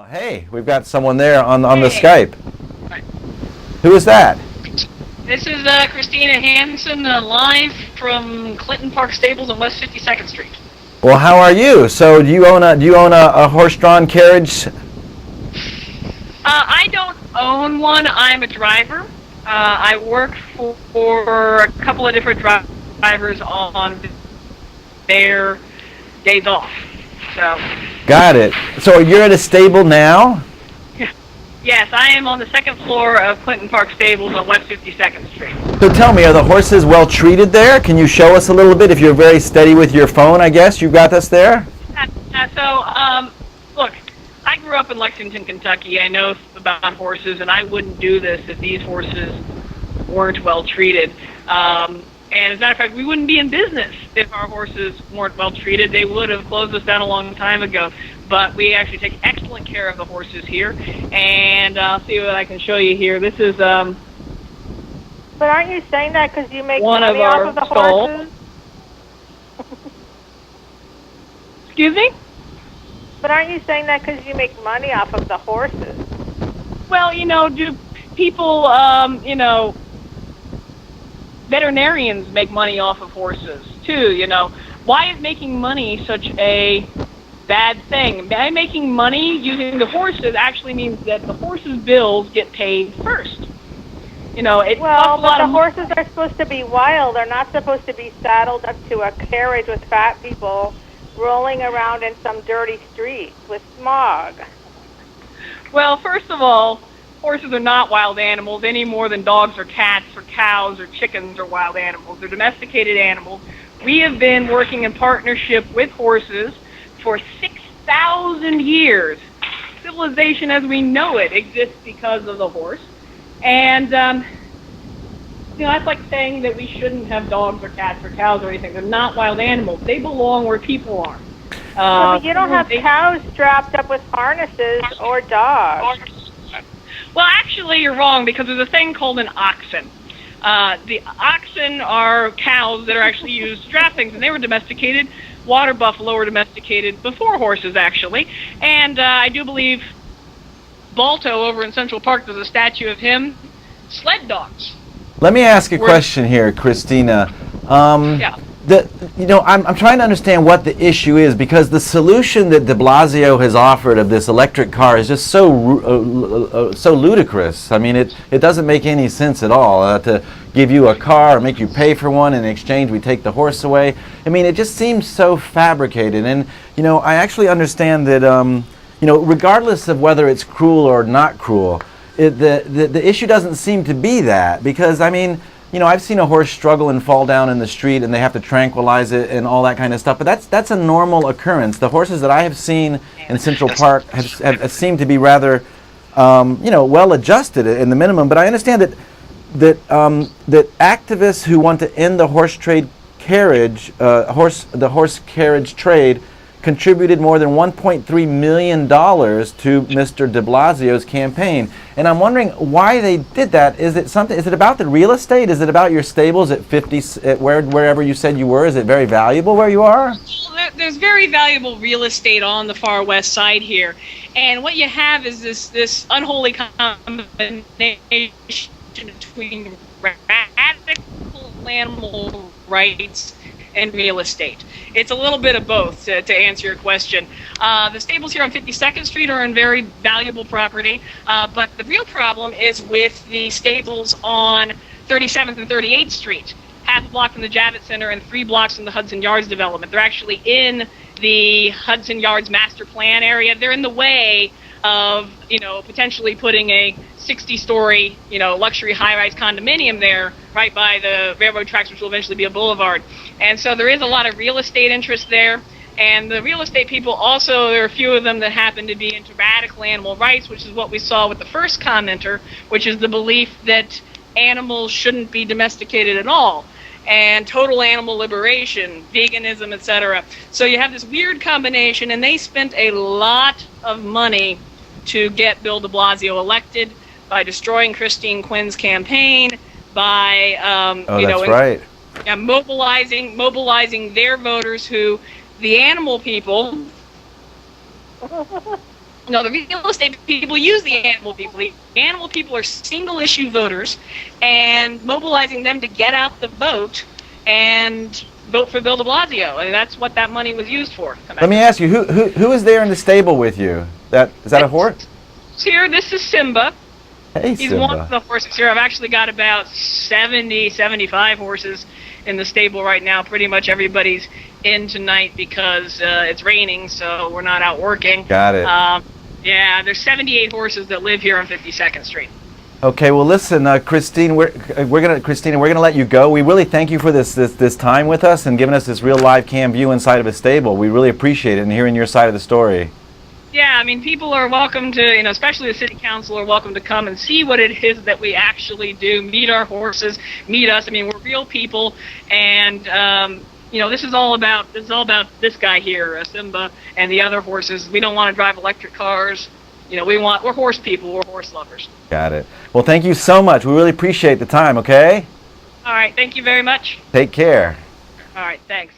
Hey, we've got someone there on the Hey, Skype. Who is that? this is Christina Hansen live from Clinton Park Stables on West 52nd Street. Well, how are you? So, do you own a horse-drawn carriage? I don't own one. I'm a driver. I work for a couple of different drivers on their days off. So, Got it. So you're at a stable now? yes, I am on the second floor of Clinton Park Stables on West 52nd Street. So tell me, are the horses well treated there? Can you show us a little bit? If you're very steady with your phone, I guess you've got us there. Look, I grew up in Lexington, Kentucky. I know about horses, and I wouldn't do this if these horses weren't well treated. And as a matter of fact, we wouldn't be in business if our horses weren't well treated. They would have closed us down a long time ago. But we actually take excellent care of the horses here. And I'll see what I can show you here. This is But aren't you saying that because you make one of money off our of the stalls. horses? Excuse me? But aren't you saying that because you make money off of the horses? Well, do people, veterinarians make money off of horses too, Why is making money such a bad thing? By making money using the horses actually means that the horses' bills get paid first. It costs a Well, lot but the of horses are supposed to be wild. They're not supposed to be saddled up to a carriage with fat people rolling around in some dirty streets with smog. Well, first of all, horses are not wild animals any more than dogs or cats or cows or chickens are wild animals. They're domesticated animals. We have been working in partnership with horses for 6,000 years. Civilization as we know it exists because of the horse. And, that's like saying that we shouldn't have dogs or cats or cows or anything. They're not wild animals. They belong where people are. But you don't have cows strapped up with harnesses or dogs. Well, actually, you're wrong because there's a thing called an oxen. The oxen are cows that are actually used to draft things, and they were domesticated. Water buffalo were domesticated before horses, actually. And I do believe Balto over in Central Park, there's a statue of him. Sled dogs. Let me ask a question here, Christina. Yeah. I'm trying to understand what the issue is, because the solution that de Blasio has offered of this electric car is just so ludicrous. I mean, it doesn't make any sense at all to give you a car or make you pay for one, and in exchange we take the horse away. I mean, it just seems so fabricated. And I actually understand that regardless of whether it's cruel or not cruel, the issue doesn't seem to be that, because I mean, I've seen a horse struggle and fall down in the street, and they have to tranquilize it and all that kind of stuff. But that's a normal occurrence. The horses that I have seen in Central Park have seemed to be rather, well adjusted in the minimum. But I understand that activists who want to end the horse trade carriage, the horse carriage trade, contributed more than $1.3 million to Mr. de Blasio's campaign. And I'm wondering why they did that. Is it about the real estate? Is it about your stables at 50, wherever you said you were? Is it very valuable where you are? Well, there's very valuable real estate on the far west side here. And what you have is this unholy combination between radical animal rights and real estate. It's a little bit of both, to answer your question. The stables here on 52nd Street are in very valuable property, but the real problem is with the stables on 37th and 38th Street, half a block from the Javits Center and 3 blocks from the Hudson Yards development. They're actually in the Hudson Yards master plan area. They're in the way of, potentially putting a 60-story, luxury high-rise condominium there right by the railroad tracks, which will eventually be a boulevard. And so there is a lot of real estate interest there. And the real estate people also, there are a few of them that happen to be into radical animal rights, which is what we saw with the first commenter, which is the belief that animals shouldn't be domesticated at all, and total animal liberation, veganism, etc. So you have this weird combination, and they spent a lot of money to get Bill de Blasio elected by destroying Christine Quinn's campaign, by Right. mobilizing their voters, who the animal people No, the real estate people use the animal people. The animal people are single issue voters, and mobilizing them to get out the vote and vote for Bill de Blasio. And that's what that money was used for. Let me ask you, who is there in the stable with you? Is that a horse? Here, this is Simba. Hey, He's Simba. one of the horses here. I've actually got about 70, 75 horses in the stable right now. Pretty much everybody's in tonight because it's raining, so we're not out working. Got it. Yeah, there's 78 horses that live here on 52nd Street. Okay, well, listen, Christine, Christina, we're gonna let you go. We really thank you for this time with us and giving us this real live cam view inside of a stable. We really appreciate it and hearing your side of the story. Yeah, I mean, people are welcome to, especially the city council are welcome to come and see what it is that we actually do, meet our horses, meet us. I mean, we're real people, and this is all about this guy here, Simba, and the other horses. We don't want to drive electric cars. We're horse people. We're horse lovers. Got it. Well, thank you so much. We really appreciate the time. Okay. All right. Thank you very much. Take care. All right. Thanks.